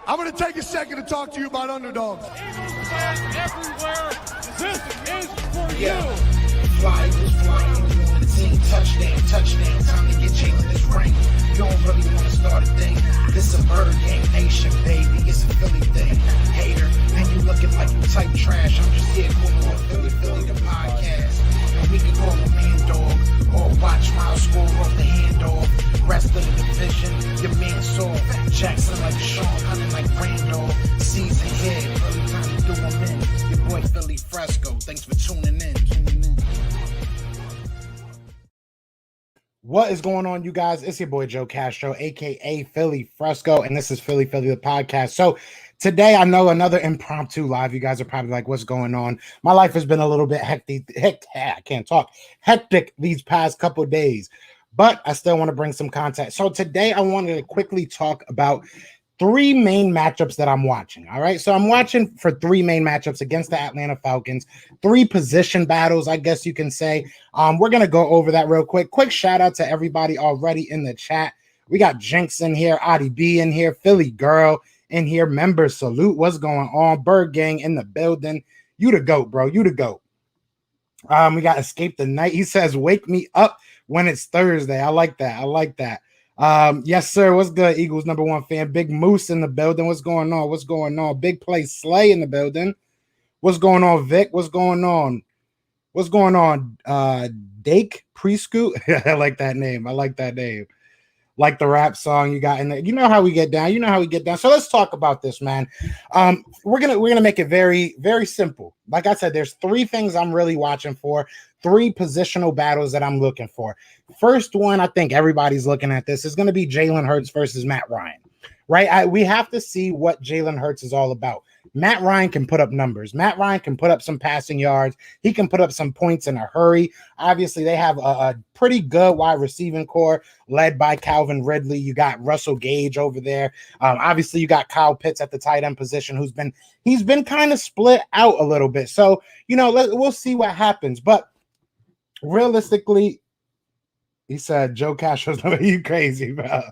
I'm going to take a second to talk to you about underdogs. Eagles fans everywhere, this is for you. Fly, on the team, touchdown, time to get Jalen this ring. You don't really want to start a thing. This a bird gang nation, baby. It's a Philly thing. Hater, and you looking like you type trash. I'm just here calling on Philly the podcast. And we can call a man dog or watch Miles score off the handoff. Rest of the division, your man saw Jackson like Sean, hunting like Randolph. Season here, early time to do them in. Your boy Philly Fresco. Thanks for tuning in. What is going on, you guys? It's your boy Joe Castro, aka Philly Fresco, and this is Philly the podcast. So today, I know another impromptu live. You guys are probably like, "What's going on?" My life has been a little bit hectic these past couple days, but I still want to bring some content. So today, I wanted to quickly talk about three main matchups that I'm watching. All right. So I'm watching for three main matchups against the Atlanta Falcons, three position battles, I guess you can say. We're going to go over that real quick. Quick shout out to everybody already in the chat. We got Jinx in here, Adi B in here, Philly Girl in here, members salute. What's going on? Bird Gang in the building. You the GOAT, bro. You the GOAT. We got Escape the Night. He says, "Wake me up when it's Thursday." I like that. Yes, sir. What's good, Eagles #1 fan? Big Moose in the building. What's going on? Big Play Slay in the building. What's going on, Vic? What's going on? Dake Prescoot. I like that name. Like the rap song you got in there. You know how we get down. So let's talk about this, man. We're gonna make it very, very simple. Like I said, there's three things I'm really watching for, three positional battles that I'm looking for. First one, I think everybody's looking at this, is going to be Jalen Hurts versus Matt Ryan, right? We have to see what Jalen Hurts is all about. Matt Ryan can put up numbers. Matt Ryan can put up some passing yards. He can put up some points in a hurry. Obviously, they have a pretty good wide receiving core led by Calvin Ridley. You got Russell Gage over there. Obviously, you got Kyle Pitts at the tight end position, he's been kind of split out a little bit. So, we'll see what happens. But realistically, he said, "Joe Castro's number, you crazy, bro."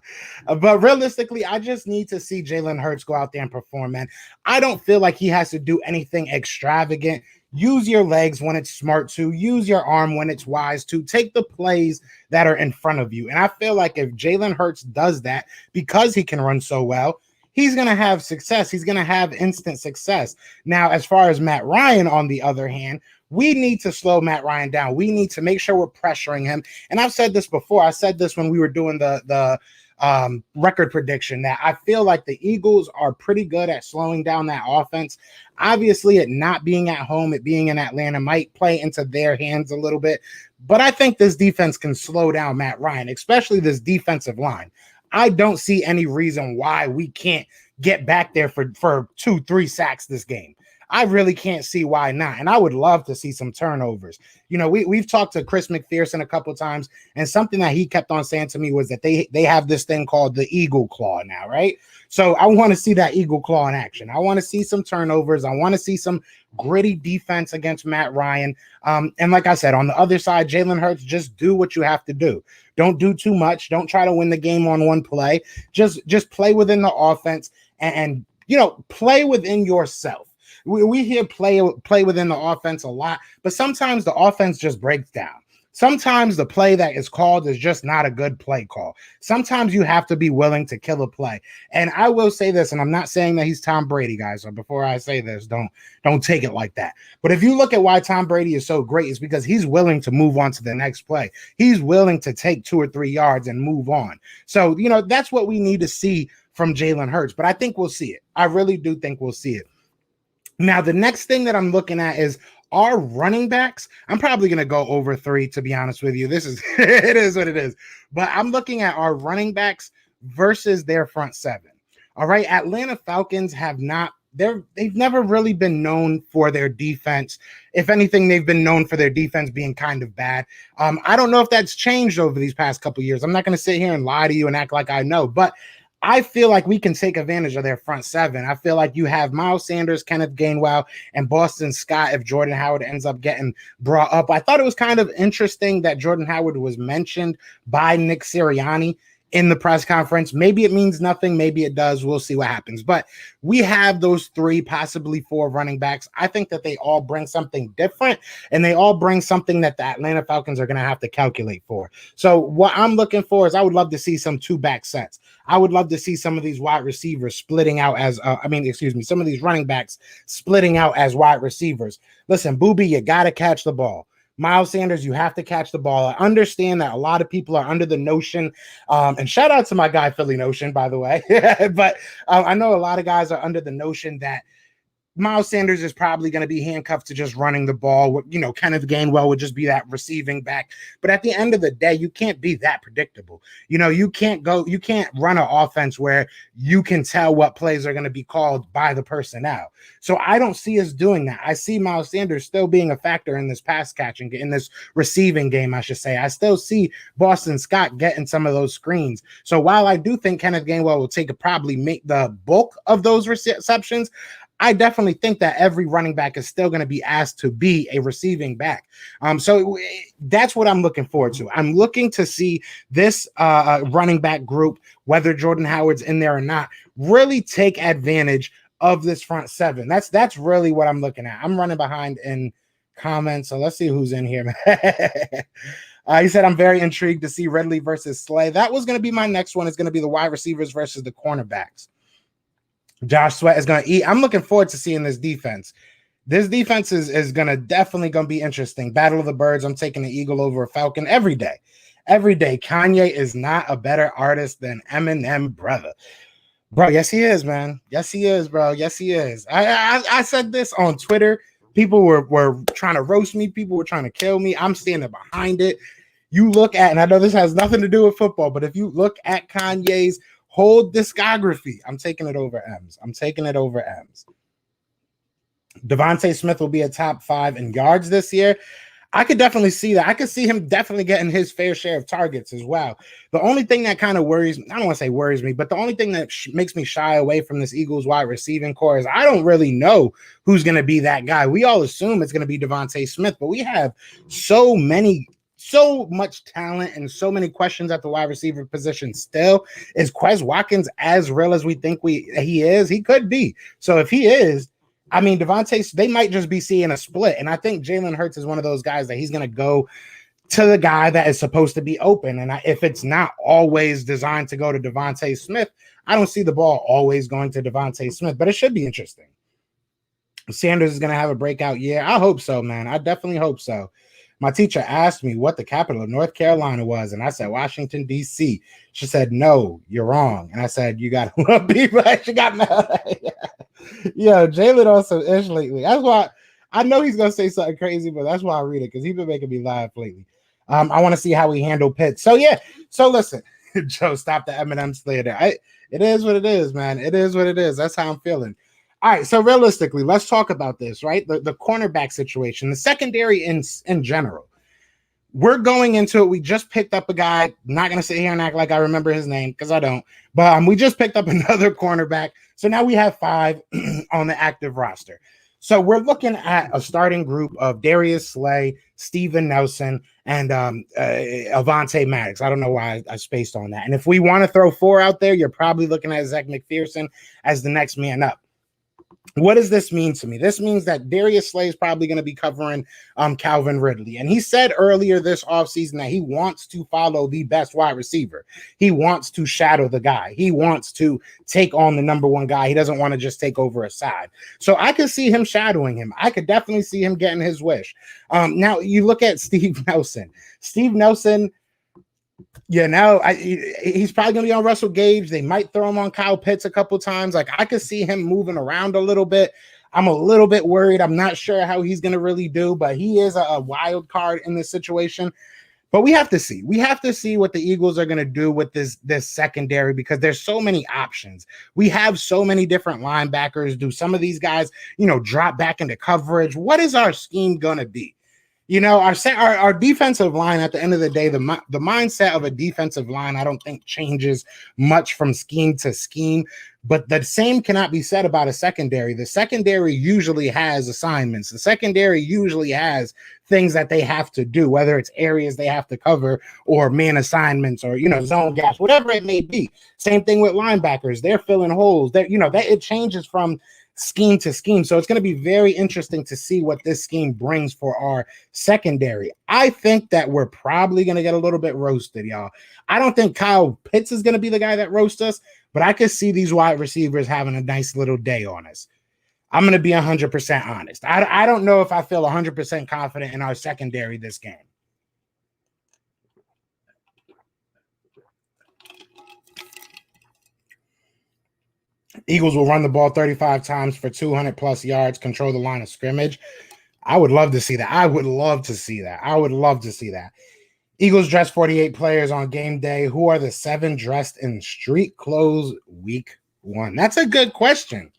But realistically, I just need to see Jalen Hurts go out there and perform, man. I don't feel like he has to do anything extravagant. Use your legs when it's smart to. Use your arm when it's wise to. Take the plays that are in front of you. And I feel like if Jalen Hurts does that, because he can run so well, he's going to have success. He's going to have instant success. Now, as far as Matt Ryan, on the other hand, we need to slow Matt Ryan down. We need to make sure we're pressuring him. And I've said this before. I said this when we were doing the record prediction, that I feel like the Eagles are pretty good at slowing down that offense. Obviously, it not being at home, it being in Atlanta might play into their hands a little bit. But I think this defense can slow down Matt Ryan, especially this defensive line. I don't see any reason why we can't get back there for 2-3 sacks this game. I really can't see why not. And I would love to see some turnovers. We've talked to Chris McPherson a couple times, and something that he kept on saying to me was that they have this thing called the Eagle Claw now, right? So I want to see that Eagle Claw in action. I want to see some turnovers. I want to see some gritty defense against Matt Ryan. And like I said, on the other side, Jalen Hurts, just do what you have to do. Don't do too much. Don't try to win the game on one play. Just play within the offense and play within yourself. We hear play within the offense a lot, but sometimes the offense just breaks down. Sometimes the play that is called is just not a good play call. Sometimes you have to be willing to kill a play. And I will say this, and I'm not saying that he's Tom Brady, guys. So before I say this, don't take it like that. But if you look at why Tom Brady is so great, it's because he's willing to move on to the next play. He's willing to take 2 or 3 yards and move on. So, that's what we need to see from Jalen Hurts. But I think we'll see it. I really do think we'll see it. Now, the next thing that I'm looking at is our running backs. I'm probably going to go over 3, to be honest with you. It is what it is. But I'm looking at our running backs versus their front 7. All right. Atlanta Falcons they've never really been known for their defense. If anything, they've been known for their defense being kind of bad. I don't know if that's changed over these past couple of years. I'm not going to sit here and lie to you and act like I know, but I feel like we can take advantage of their front 7. I feel like you have Miles Sanders, Kenneth Gainwell, and Boston Scott if Jordan Howard ends up getting brought up. I thought it was kind of interesting that Jordan Howard was mentioned by Nick Sirianni in the press conference. Maybe it means nothing. Maybe it does. We'll see what happens. But we have those 3, possibly 4 running backs. I think that they all bring something different, and they all bring something that the Atlanta Falcons are going to have to calculate for. So what I'm looking for is I would love to see some 2-back sets. I would love to see some of these wide receivers splitting out as, some of these running backs splitting out as wide receivers. Listen, Boobie, you got to catch the ball. Miles Sanders, you have to catch the ball. I understand that a lot of people are under the notion, and shout out to my guy, Philly Notion, by the way. But I know a lot of guys are under the notion that Miles Sanders is probably going to be handcuffed to just running the ball. You know, Kenneth Gainwell would just be that receiving back. But at the end of the day, you can't be that predictable. You know, you can't run an offense where you can tell what plays are going to be called by the personnel. So I don't see us doing that. I see Miles Sanders still being a factor in this pass catching, in this receiving game, I should say. I still see Boston Scott getting some of those screens. So while I do think Kenneth Gainwell will probably make the bulk of those receptions, I definitely think that every running back is still going to be asked to be a receiving back. So that's what I'm looking forward to. I'm looking to see this running back group, whether Jordan Howard's in there or not, really take advantage of this front 7. That's really what I'm looking at. I'm running behind in comments, so let's see who's in here. He said, I'm very intrigued to see Ridley versus Slay. That was going to be my next one. It's going to be the wide receivers versus the cornerbacks. Josh Sweat is going to eat. I'm looking forward to seeing this defense. This defense is going to definitely going to be interesting. Battle of the Birds. I'm taking the Eagle over a Falcon every day. Every day. Kanye is not a better artist than Eminem, brother. Bro, yes, he is, man. Yes, he is, bro. Yes, he is. I said this on Twitter. People were trying to roast me. People were trying to kill me. I'm standing behind it. You look at, and I know this has nothing to do with football, but if you look at Kanye's whole discography, I'm taking it over M's. I'm taking it over M's. Devontae Smith will be a top 5 in yards this year. I could definitely see that. I could see him definitely getting his fair share of targets as well. The only thing that kind of worries me, I don't want to say worries me, but the only thing that makes me shy away from this Eagles wide receiving core is I don't really know who's going to be that guy. We all assume it's going to be Devontae Smith, but we have so much talent and so many questions at the wide receiver position still. Is Quez Watkins as real as we think he is? He could be. So if he is, I mean, Devontae, they might just be seeing a split. And I think Jalen Hurts is one of those guys that he's going to go to the guy that is supposed to be open. And if it's not always designed to go to Devontae Smith, I don't see the ball always going to Devontae Smith, but it should be interesting. Sanders is going to have a breakout year. I hope so, man. I definitely hope so. My teacher asked me what the capital of North Carolina was, and I said Washington, D.C. She said, no, you're wrong. And I said, you got to be right. She got mad. Yo, Jalen also ish lately. That's why I know he's going to say something crazy, but that's why I read it, because he's been making me laugh lately. I want to see how he handled Pitt. So, yeah. So, listen, Joe, stop the Eminem slander. It is what it is, man. It is what it is. That's how I'm feeling. All right, so realistically, let's talk about this, right? The cornerback situation, the secondary in general. We're going into it. We just picked up a guy. Not going to sit here and act like I remember his name, because I don't. But we just picked up another cornerback. So now we have 5 on the active roster. So we're looking at a starting group of Darius Slay, Steven Nelson, and Avonte Maddox. I don't know why I spaced on that. And if we want to throw 4 out there, you're probably looking at Zach McPherson as the next man up. What does this mean to me? This means that Darius Slay is probably going to be covering Calvin Ridley. And he said earlier this offseason that he wants to follow the best wide receiver. He wants to shadow the guy. He wants to take on the number 1 guy. He doesn't want to just take over a side. So I could see him shadowing him. I could definitely see him getting his wish. Now, you look at Steve Nelson. Steve Nelson, you know, he's probably going to be on Russell Gage. They might throw him on Kyle Pitts a couple times. Like, I could see him moving around a little bit. I'm a little bit worried. I'm not sure how he's going to really do, but he is a wild card in this situation. But we have to see. We have to see what the Eagles are going to do with this secondary, because there's so many options. We have so many different linebackers. Do some of these guys, you know, drop back into coverage? What is our scheme going to be? You know, our defensive line at the end of the day, the mindset of a defensive line, I don't think changes much from scheme to scheme, but the same cannot be said about a secondary. The secondary usually has assignments. The secondary usually has things that they have to do, whether it's areas they have to cover or man assignments or, you know, zone gaps, whatever it may be. Same thing with linebackers. They're filling holes. That, you know, that it changes from scheme to scheme. So it's going to be very interesting to see what this scheme brings for our secondary. I think that we're probably going to get a little bit roasted, y'all. I don't think Kyle Pitts is going to be the guy that roasts us, but I could see these wide receivers having a nice little day on us. I'm going to be 100% honest. I don't know if I feel 100% confident in our secondary this game. Eagles will run the ball 35 times for 200 plus yards, control the line of scrimmage. I would love to see that. I would love to see that. Eagles dress 48 players on game day. Who are the 7 dressed in street clothes week 1? That's a good question.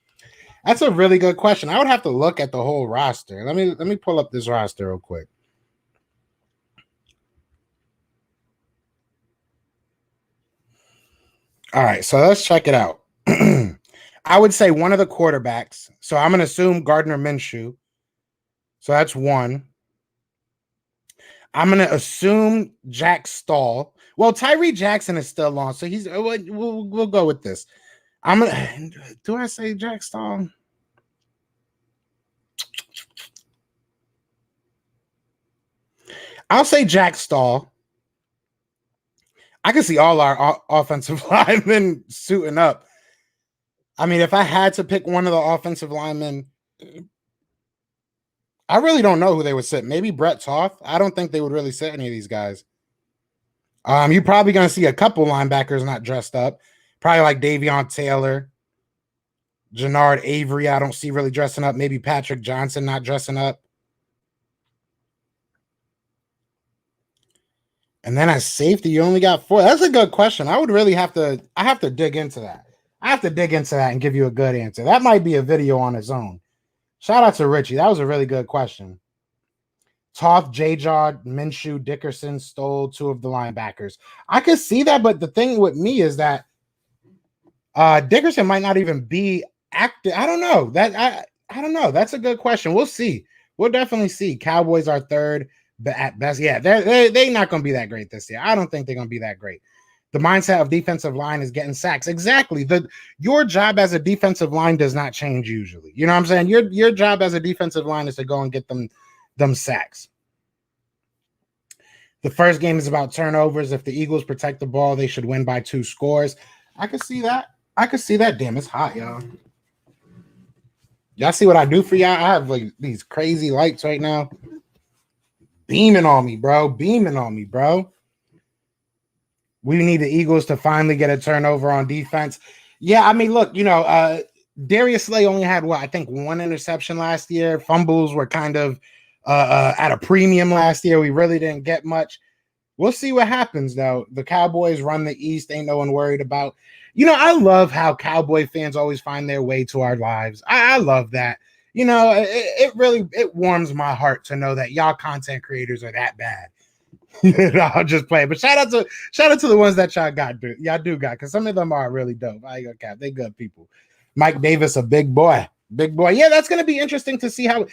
That's a really good question. I would have to look at the whole roster. Let me pull up this roster real quick. All right, so let's check it out. I would say one of the quarterbacks. So I'm going to assume Gardner Minshew. So that's one. I'm going to assume Jack Stahl. Well, Tyree Jackson is still on, so we'll go with this. Do I say Jack Stahl? I'll say Jack Stahl. I can see all our offensive linemen suiting up. I mean, if I had to pick one of the offensive linemen, I really don't know who they would sit. Maybe Brett Toth. I don't think they would really sit any of these guys. You're probably going to see a couple linebackers not dressed up. Probably like Davion Taylor, Jannard Avery. I don't see really dressing up. Maybe Patrick Johnson not dressing up. And then as safety, you only got 4. That's a good question. I have to dig into that. I have to dig into that and give you a good answer. That might be a video on its own. Shout out to Richie. That was a really good question. Toth, J-Jaw, Minshew, Dickerson stole 2 of the linebackers. I could see that, but the thing with me is that Dickerson might not even be active. I don't know. I don't know. That's a good question. We'll see. We'll definitely see. Cowboys are 3rd, but at best, yeah, they're not going to be that great this year. I don't think they're going to be that great. The mindset of defensive line is getting sacks. Exactly. Your job as a defensive line does not change usually. You know what I'm saying? Your job as a defensive line is to go and get them sacks. The first game is about turnovers. If the Eagles protect the ball, they should win by 2 scores. I could see that. Damn, it's hot, y'all. Y'all see what I do for y'all? I have like these crazy lights right now. Beaming on me, bro. We need the Eagles to finally get a turnover on defense. Yeah, I mean, look, Darius Slay only had, I think 1 interception last year. Fumbles were kind of at a premium last year. We really didn't get much. We'll see what happens, though. The Cowboys run the East. Ain't no one worried about. I love how Cowboy fans always find their way to our lives. I love that. It really warms my heart to know that y'all content creators are that bad. I'll just play. But shout out to the ones that y'all got. Y'all do got, because some of them are really dope. I got cap. They good people. Mike Davis, a big boy. Yeah, that's gonna be interesting to see how.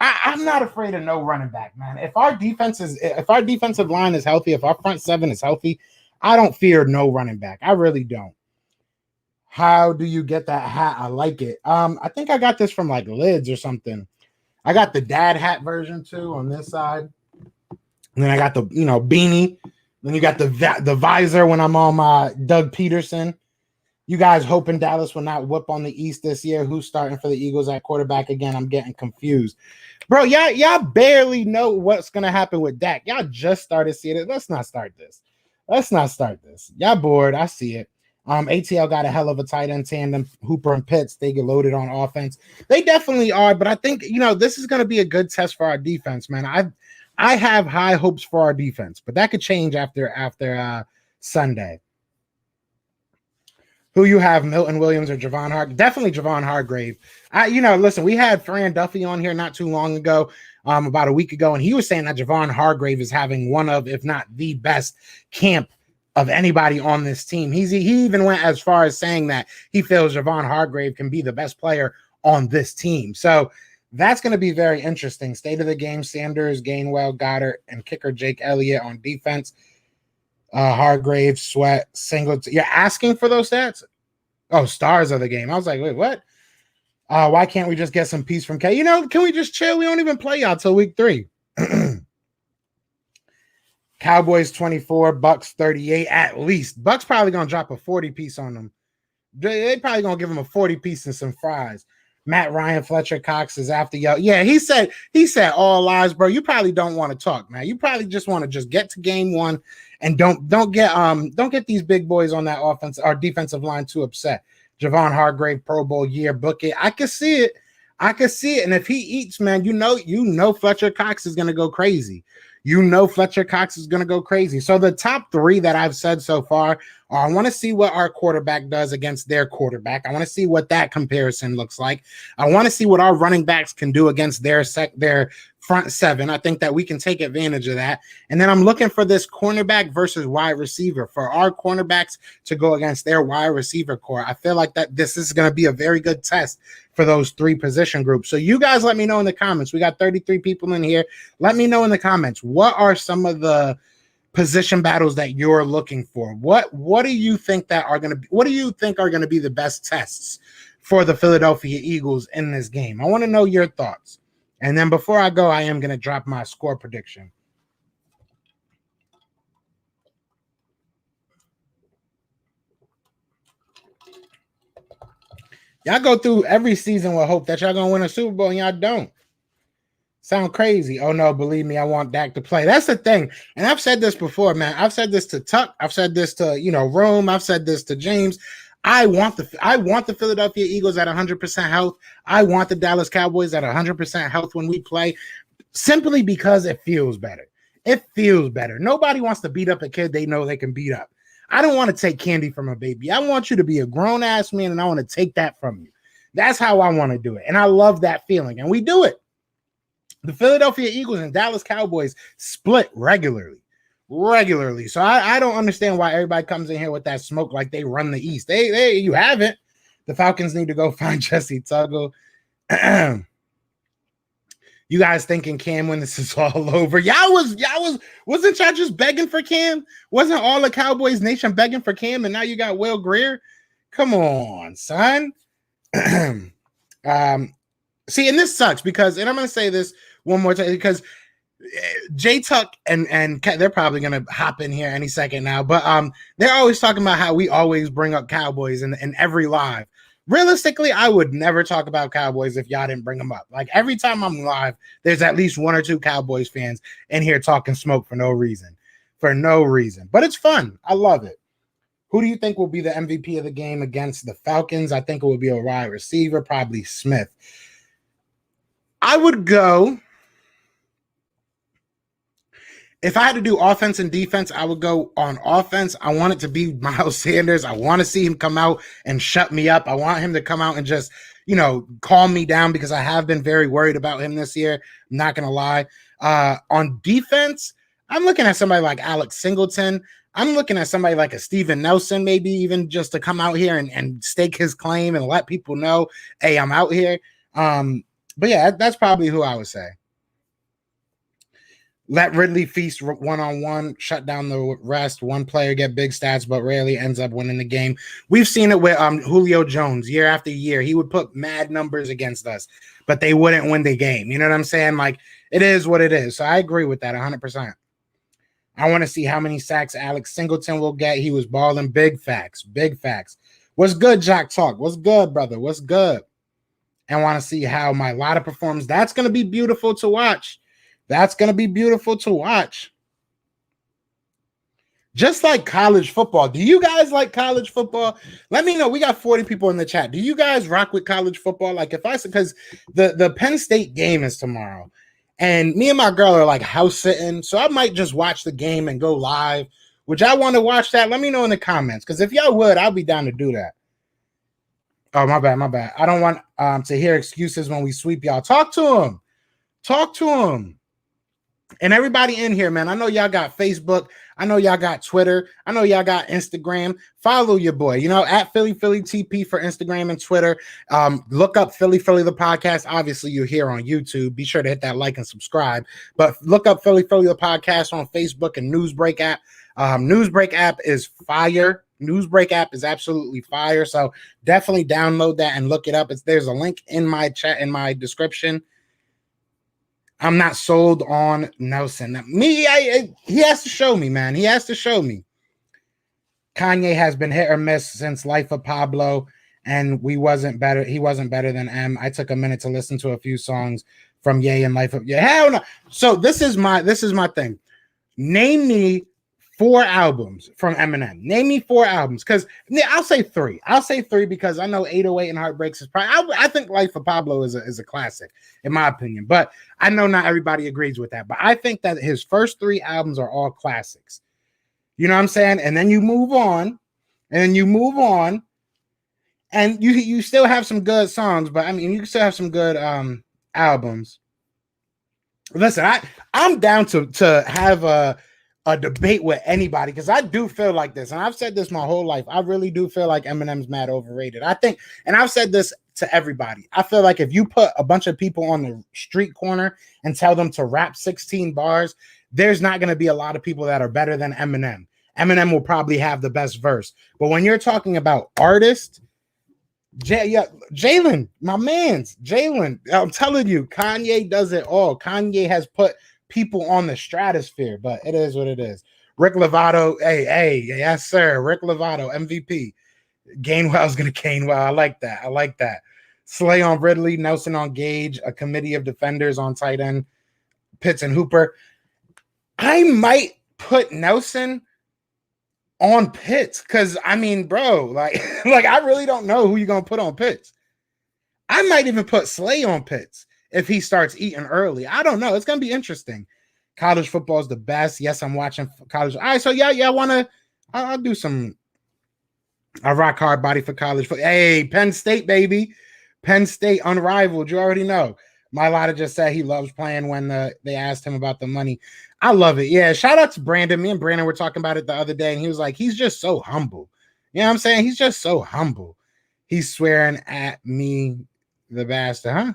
I'm not afraid of no running back, man. If our defensive line is healthy, if our front 7 is healthy, I don't fear no running back. I really don't. How do you get that hat? I like it. I think I got this from like Lids or something. I got the dad hat version too on this side. And then I got the, beanie. Then you got the visor when I'm on my Doug Peterson. You guys hoping Dallas will not whoop on the East this year? Who's starting for the Eagles at quarterback again? I'm getting confused. Bro, y'all barely know what's going to happen with Dak. Y'all just started seeing it. Let's not start this. Y'all bored. I see it. ATL got a hell of a tight end tandem. Hooper and Pitts, they get loaded on offense. They definitely are, but I think, this is going to be a good test for our defense, man. I have high hopes for our defense, but that could change after Sunday. Who you have, Milton Williams or Javon Hargrave? Definitely Javon Hargrave. Listen, we had Fran Duffy on here not too long ago. about a week ago, and he was saying that Javon Hargrave is having one of, if not the best camp of anybody on this team. He even went as far as saying that he feels Javon Hargrave can be the best player on this team. So that's going to be very interesting. State of the game: Sanders, Gainwell, Goddard, and kicker Jake Elliott on defense. Hargrave, Sweat, Singleton. You're asking for those stats? Oh, stars of the game. I was like, wait, what? Why can't we just get some peace from K? Can we just chill? We don't even play y'all till week 3. Cowboys 24, Bucks 38 at least. Bucks probably gonna drop a 40 piece on them. They probably gonna give them a 40 piece and some fries. Matt Ryan, Fletcher Cox is after y'all. Yeah, he said all lies, bro. You probably don't want to talk, man. You probably just want to just get to game 1 and don't get these big boys on that offense or defensive line too upset. Javon Hargrave, Pro Bowl year, book it. I can see it. And if he eats, man, you know Fletcher Cox is gonna go crazy. So the top 3 that I've said so far are, I want to see what our quarterback does against their quarterback. I want to see what that comparison looks like. I want to see what our running backs can do against their front 7. I think that we can take advantage of that. And then I'm looking for this cornerback versus wide receiver, for our cornerbacks to go against their wide receiver core. I feel like that this is going to be a very good test for those 3 position groups. So you guys let me know in the comments. We got 33 people in here. Let me know in the comments, what are some of the position battles that you're looking for? What do you think are going to be the best tests for the Philadelphia Eagles in this game? I want to know your thoughts. And then before I go, I am going to drop my score prediction. Y'all go through every season with hope that y'all going to win a Super Bowl, and y'all don't. Sound crazy. Oh, no, believe me, I want Dak to play. That's the thing. And I've said this before, man. I've said this to Tuck. I've said this to, Rome. I've said this to James. I want the Philadelphia Eagles at 100% health. I want the Dallas Cowboys at 100% health when we play, simply because it feels better. It feels better. Nobody wants to beat up a kid they know they can beat up. I don't want to take candy from a baby. I want you to be a grown-ass man, and I want to take that from you. That's how I want to do it, and I love that feeling, and we do it. The Philadelphia Eagles and Dallas Cowboys split regularly. So I don't understand why everybody comes in here with that smoke like they run the East. You haven't. The Falcons need to go find Jesse Tuggle. You guys thinking Cam when this is all over? Wasn't y'all just begging for Cam? Wasn't all the Cowboys nation begging for Cam, and now you got Will Greer? Come on, son. See, and this sucks because, and I'm going to say this one more time, because J Tuck and they're probably going to hop in here any second now, but they're always talking about how we always bring up Cowboys in every live. Realistically, I would never talk about Cowboys if y'all didn't bring them up. Like, every time I'm live, there's at least 1 or 2 Cowboys fans in here talking smoke for no reason. But it's fun. I love it. Who do you think will be the MVP of the game against the Falcons? I think it will be a wide receiver, probably Smith. I would go, if I had to do offense and defense, I would go on offense. I want it to be Miles Sanders. I want to see him come out and shut me up. I want him to come out and just, calm me down, because I have been very worried about him this year. I'm not going to lie. On defense, I'm looking at somebody like Alex Singleton. I'm looking at somebody like a Steven Nelson, maybe even just to come out here and stake his claim and let people know, hey, I'm out here. But yeah, that's probably who I would say. Let Ridley feast one-on-one, shut down the rest. One player get big stats, but rarely ends up winning the game. We've seen it with Julio Jones year after year. He would put mad numbers against us, but they wouldn't win the game. You know what I'm saying? Like, it is what it is. So I agree with that 100%. I want to see how many sacks Alex Singleton will get. He was balling. Big facts. What's good, Jack Talk? What's good, brother? What's good? And want to see how my Lotta performs. That's going to be beautiful to watch. Just like college football. Do you guys like college football? Let me know. We got 40 people in the chat. Do you guys rock with college football? Like, because the Penn State game is tomorrow, and me and my girl are like house sitting, so I might just watch the game and go live. Would y'all want to watch that? Let me know in the comments, because if y'all would, I'll be down to do that. Oh, my bad. I don't want to hear excuses when we sweep y'all. Talk to him. Talk to him. And everybody in here, man, I know y'all got Facebook. I know y'all got Twitter. I know y'all got Instagram. Follow your boy, at Philly TP for Instagram and Twitter. Look up Philly the podcast. Obviously, you're here on YouTube. Be sure to hit that like and subscribe. But look up Philly the podcast on Facebook and Newsbreak app. Newsbreak app is fire. Newsbreak app is absolutely fire. So definitely download that and look it up. There's a link in my chat, in my description. I'm not sold on Nelson. He has to show me, man. He has to show me. Kanye has been hit or miss since Life of Pablo, and he wasn't better than M. I took a minute to listen to a few songs from Ye and Life of Hell no. So this is my thing. Name me 4 albums from Eminem. Name me 4 albums, because I'll say 3. I'll say 3 because I know 808 and Heartbreaks is probably. I think Life of Pablo is a classic, in my opinion. But I know not everybody agrees with that. But I think that his first 3 albums are all classics. You know what I'm saying? And then you move on, and you still have some good songs. But I mean, you can still have some good albums. Listen, I'm down to have a debate with anybody, because I do feel like this, and I've said this my whole life. I really do feel like Eminem's mad overrated. I think, and I've said this to everybody, I feel like if you put a bunch of people on the street corner and tell them to rap 16 bars, there's not going to be a lot of people that are better than Eminem. Eminem will probably have the best verse. But when you're talking about artists, Jalen, my man's Jalen, I'm telling you, Kanye does it all. Kanye has put people on the stratosphere, but it is what it is. Rick Lovato, hey, yes, sir. Rick Lovato, MVP. Gainwell's gonna Gainwell. I like that. Slay on Ridley, Nelson on Gage, a committee of defenders on tight end, Pitts and Hooper. I might put Nelson on Pitts, because I mean, bro, like I really don't know who you're gonna put on Pitts. I might even put Slay on Pitts if he starts eating early. I don't know. It's going to be interesting. College football is the best. Yes, I'm watching college. All right, so yeah, I'll do some. I rock hard body for college. Hey, Penn State, baby. Penn State, unrivaled. You already know. My Lotta just said he loves playing when they asked him about the money. I love it. Yeah, shout out to Brandon. Me and Brandon were talking about it the other day, and he was like, he's just so humble. You know what I'm saying? He's just so humble. He's swearing at me, the bastard, huh?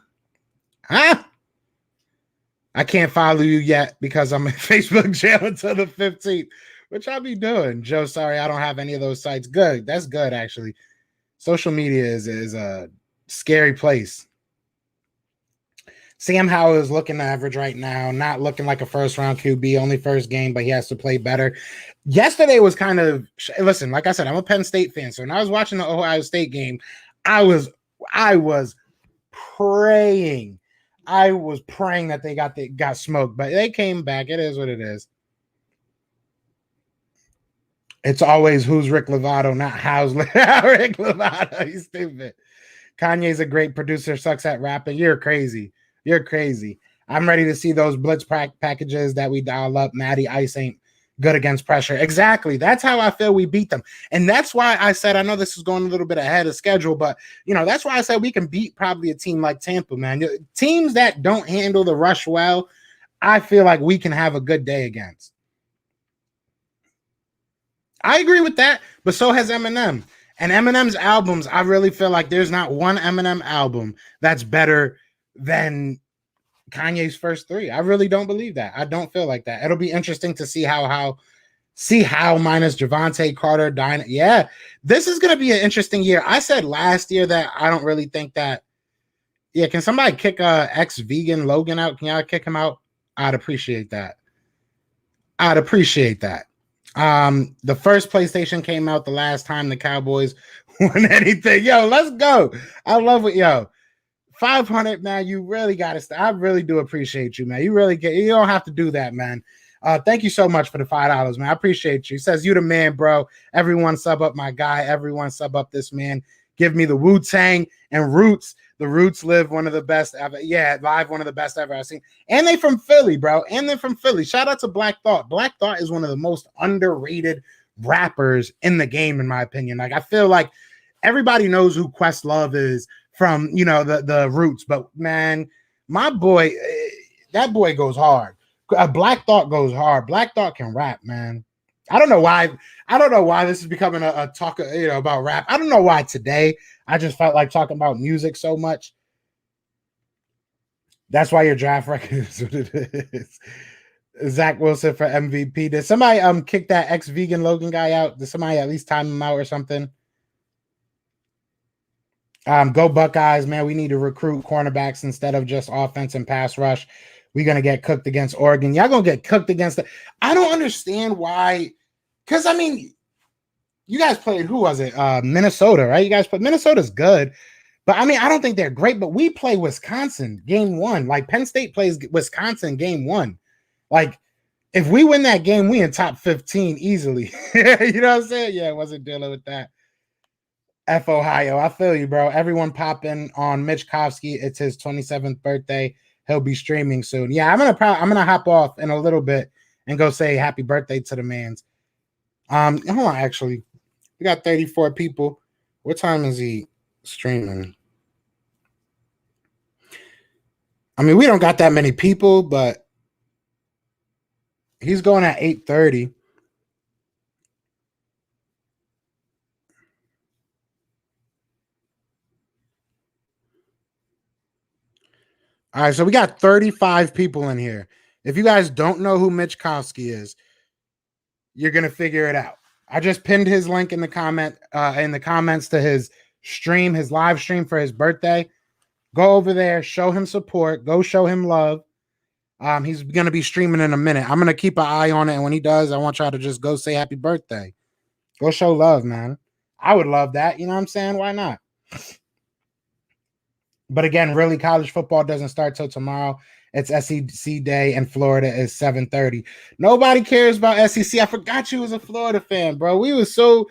I can't follow you yet because I'm in Facebook jail until the 15th, which I'll be doing. Joe, sorry, I don't have any of those sites. Good. That's good, actually. Social media is a scary place. Sam Howell is looking average right now, not looking like a first-round QB, only first game, but he has to play better. Yesterday was kind of – listen, like I said, I'm a Penn State fan, so when I was watching the Ohio State game, I was praying. I was praying that they got smoked, but they came back. It is what it is. It's always who's Rick Lovato, not how's Rick Lovato. He's stupid. Kanye's a great producer, sucks at rapping. You're crazy. I'm ready to see those blitz packages that we dial up. Matty Ice ain't good against pressure. Exactly. That's how I feel we beat them. And that's why I said, I know this is going a little bit ahead of schedule, but that's why I said we can beat probably a team like Tampa, man. Teams that don't handle the rush well, I feel like we can have a good day against. I agree with that, but so has Eminem. And Eminem's albums, I really feel like there's not one Eminem album that's better than Kanye's first 3. I really don't believe that. I don't feel like that. It'll be interesting to see how minus Javante Carter, Dinah. Yeah, this is going to be an interesting year. I said last year that I don't really think that. Yeah, can somebody kick ex-vegan Logan out? Can y'all kick him out? I'd appreciate that. The first PlayStation came out the last time the Cowboys won anything. Yo, let's go. I love it, yo. 500, man. You really got to. I really do appreciate you, man. You don't have to do that, man. Thank you so much for the $5, man. I appreciate you. He says, you the man, bro. Everyone sub up my guy. Everyone sub up this man. Give me the Wu-Tang and Roots. The Roots live one of the best ever. Yeah, live one of the best ever I've seen. And they from Philly, bro. And they're from Philly. Shout out to Black Thought. Black Thought is one of the most underrated rappers in the game, in my opinion. Like, I feel like everybody knows who Questlove is from, the Roots. But, man, my boy, that boy goes hard. Black Thought goes hard. Black Thought can rap, man. I don't know why. I don't know why this is becoming a talk, about rap. I don't know why today I just felt like talking about music so much. That's why your draft record is what it is. Zach Wilson for MVP. Did somebody kick that ex-vegan Logan guy out? Did somebody at least time him out or something? Go Buckeyes, man. We need to recruit cornerbacks instead of just offense and pass rush. We're going to get cooked against Oregon. Y'all going to get cooked against I don't understand why. Because, I mean, you guys played, who was it? Minnesota, right? You guys played, Minnesota's good. But, I mean, I don't think they're great. But we play Wisconsin game 1. Like, Penn State plays Wisconsin game 1. Like, if we win that game, we in top 15 easily. You know what I'm saying? Yeah, I wasn't dealing with that. F Ohio. I feel you, bro. Everyone popping on Mitch Kovsky. It's his 27th birthday. He'll be streaming soon. Yeah, I'm gonna hop off in a little bit and go say happy birthday to the mans. Hold on, actually. We got 34 people. What time is he streaming? I mean, we don't got that many people, but he's going at 8:30. All right, so we got 35 people in here. If you guys don't know who Mitch Kovsky is, you're gonna figure it out. I just pinned his link in the comments to his stream, his live stream for his birthday. Go over there, show him support, go show him love. He's gonna be streaming in a minute. I'm gonna keep an eye on it, and when he does, I want y'all to just go say happy birthday. Go show love, man. I would love that. You know what I'm saying? Why not? But again, really, college football doesn't start till tomorrow. It's SEC day, and Florida is 7:30. Nobody cares about SEC. I forgot you was a Florida fan, bro. We was so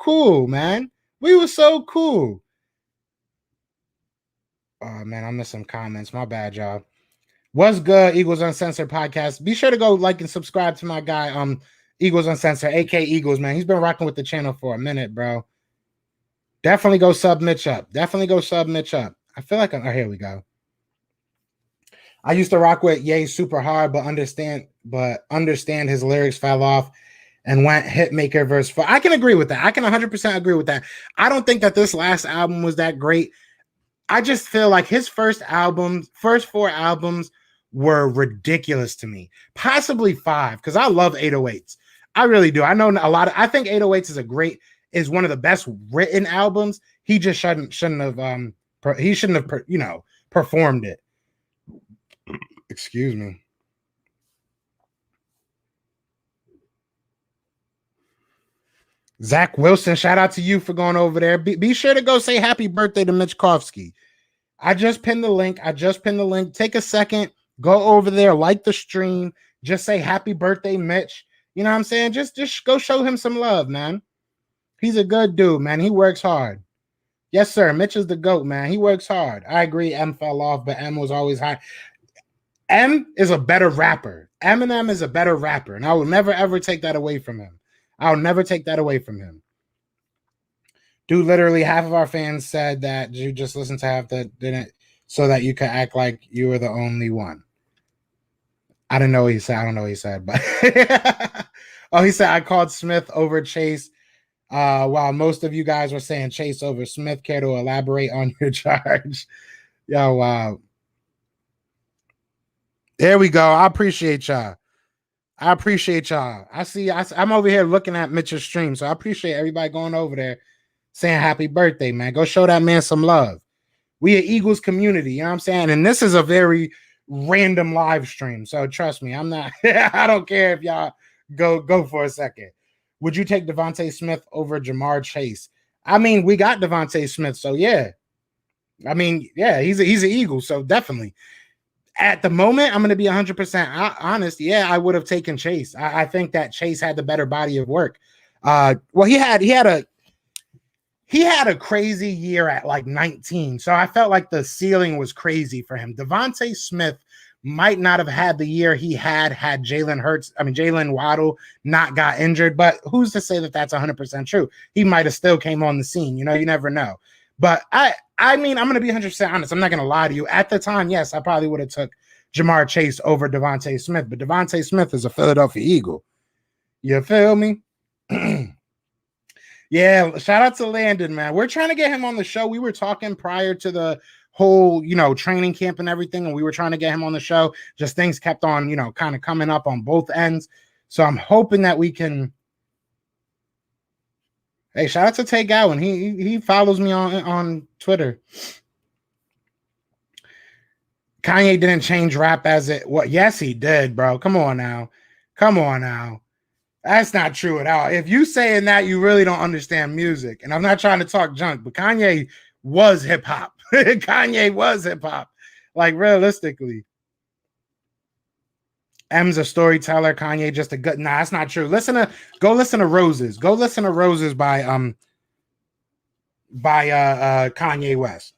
cool, man. We were so cool. Oh man, I missed some comments. My bad, y'all. What's good, Eagles Uncensored podcast? Be sure to go like and subscribe to my guy, Eagles Uncensored, AK Eagles, man. He's been rocking with the channel for a minute, bro. Definitely go sub Mitch up. I feel like here we go. I used to rock with Ye super hard, but understand his lyrics fell off and went hitmaker verse 4. I can agree with that. I can 100% agree with that. I don't think that this last album was that great. I just feel like his first 4 albums were ridiculous to me. Possibly 5, because I love 808s. I really do. I know a lot of. I think 808s is one of the best written albums. He just shouldn't have performed it. Excuse me. Zach Wilson, shout out to you for going over there. Be sure to go say happy birthday to Mitch Kovsky. I just pinned the link. Take a second, go over there, like the stream. Just say happy birthday, Mitch. You know what I'm saying? Just go show him some love, man. He's a good dude, man. He works hard. Yes, sir. Mitch is the GOAT, man. He works hard. I agree. M fell off, but M was always high. M is a better rapper. Eminem is a better rapper, and I will never, ever take that away from him. I'll never take that away from him. Dude, literally half of our fans said that you just listened to half that didn't, so that you could act like you were the only one. I don't know what he said. But oh, he said I called Smith over Chase. While most of you guys were saying Chase over Smith. Care to elaborate on your charge? Yo, wow. There we go. I appreciate y'all. I see. I'm over here looking at Mitch's stream, so I appreciate everybody going over there saying happy birthday, man. Go show that man some love. We an Eagles community, you know what I'm saying? And this is a very random live stream, so trust me, I'm not. I don't care if y'all go for a second. Would you take Devontae Smith over Jamar Chase? I mean, we got Devontae Smith, so yeah. I mean, yeah, he's an Eagle, so definitely. At the moment, I'm going to be 100% honest. Yeah, I would have taken Chase. I think that Chase had the better body of work. Well, he had a crazy year at like 19, so I felt like the ceiling was crazy for him. Devontae Smith might not have had the year he had Jalen Waddle not got injured, but who's to say that that's 100% true? He might have still came on the scene. You know, you never know. But I mean, I'm going to be 100% honest. I'm not going to lie to you. At the time, yes, I probably would have took Jamar Chase over Devontae Smith, but Devontae Smith is a Philadelphia Eagle. You feel me? Yeah, shout out to Landon, man. We're trying to get him on the show. We were talking prior to the whole, training camp and everything, and we were trying to get him on the show. Just things kept on, kind of coming up on both ends. So I'm hoping that we can. Hey, shout out to Tay Gowan. He follows me on Twitter. Kanye didn't change rap as it. What? Yes, he did, bro. Come on now. That's not true at all. If you saying that, you really don't understand music. And I'm not trying to talk junk, but Kanye was hip hop. Kanye was hip hop. Like, realistically. M's a storyteller. Kanye just a good. Nah, that's not true. Go listen to Roses. Go listen to Roses by Kanye West.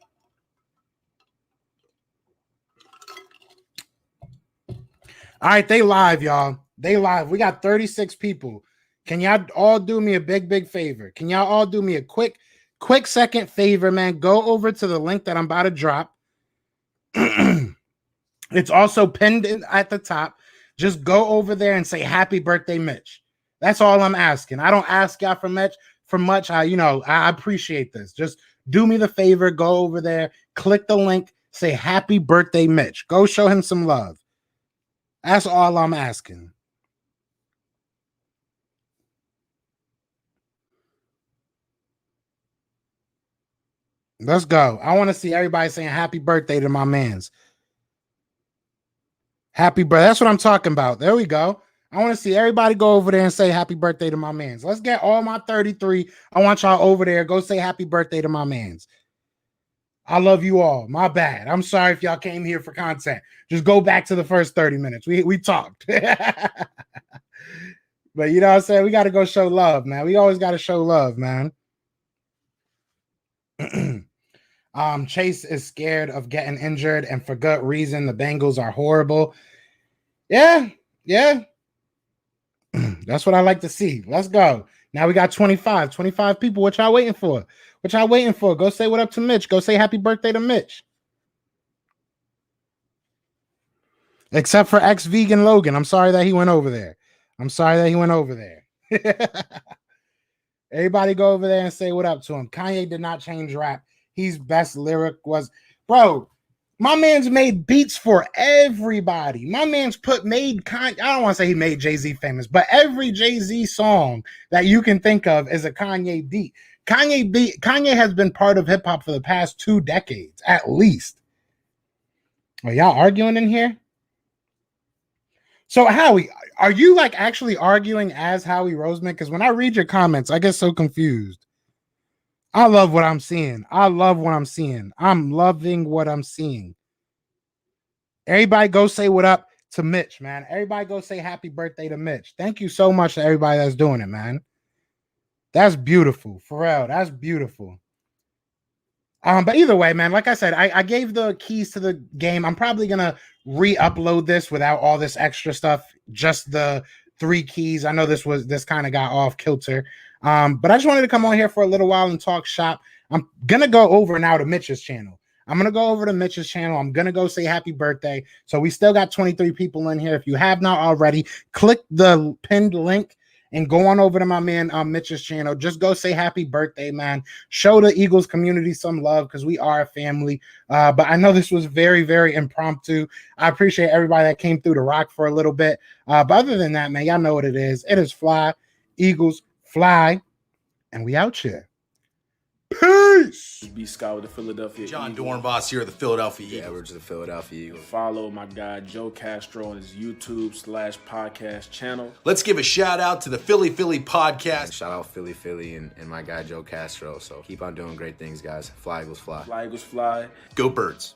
All right, they live, y'all. They live. We got 36 people. Can y'all all do me a big favor? Can y'all all do me a quick second favor, man? Go over to the link that I'm about to drop. It's also pinned at the top. Just go over there and say happy birthday, Mitch. That's all I'm asking. I don't ask y'all for much. I appreciate this. Just do me the favor. Go over there, click the link, say happy birthday, Mitch. Go show him some love. That's all I'm asking. Let's go. I want to see everybody saying happy birthday to my mans. Happy birthday. That's what I'm talking about. There we go. I want to see everybody go over there and say happy birthday to my mans. Let's get all my 33. I want y'all over there. Go say happy birthday to my mans. I love you all. My bad. I'm sorry if y'all came here for content. Just go back to the first 30 minutes. We talked. But you know what I'm saying? We got to go show love, man. We always got to show love, man. Chase is scared of getting injured, and for good reason. The Bengals are horrible. Yeah. That's what I like to see. Let's go. Now we got 25 people. What y'all waiting for? Go say what up to Mitch. Go say happy birthday to Mitch. Except for ex-vegan Logan. I'm sorry that he went over there. Everybody go over there and say what up to him. Kanye did not change rap. His best lyric was, bro, my man's made beats for everybody. My man's made Kanye. I don't want to say he made Jay-Z famous, but every Jay-Z song that you can think of is a Kanye beat. Kanye has been part of hip hop for the past 2 decades, at least. Are y'all arguing in here? So Howie, are you like actually arguing as Howie Roseman? Because when I read your comments, I get so confused. I love what I'm seeing. I'm loving what I'm seeing. Everybody go say what up to Mitch, man. Everybody go say happy birthday to Mitch. Thank you so much to everybody that's doing it, man. That's beautiful. For real, that's beautiful. But either way, man, like I said, I gave the keys to the game. I'm probably going to re-upload this without all this extra stuff, just the 3 keys. I know this kind of got off kilter. But I just wanted to come on here for a little while and talk shop. I'm going to go over now to Mitch's channel. I'm going to go say happy birthday. So we still got 23 people in here. If you have not already, click the pinned link and go on over to my man Mitch's channel. Just go say happy birthday, man. Show the Eagles community some love because we are a family. But I know this was very, very impromptu. I appreciate everybody that came through to rock for a little bit. But other than that, man, y'all know what it is. It is fly. Eagles fly. And we out here. Peace. B. Scott with the Philadelphia John Eagles. Dornbos here, the Philadelphia Eagles. Edwards of the Philadelphia Eagles. Follow my guy Joe Castro on his YouTube/podcast channel. Let's give a shout out to the Philly podcast. Shout out Philly, and my guy Joe Castro. So keep on doing great things, guys. Fly Eagles fly. Fly Eagles fly. Go Birds.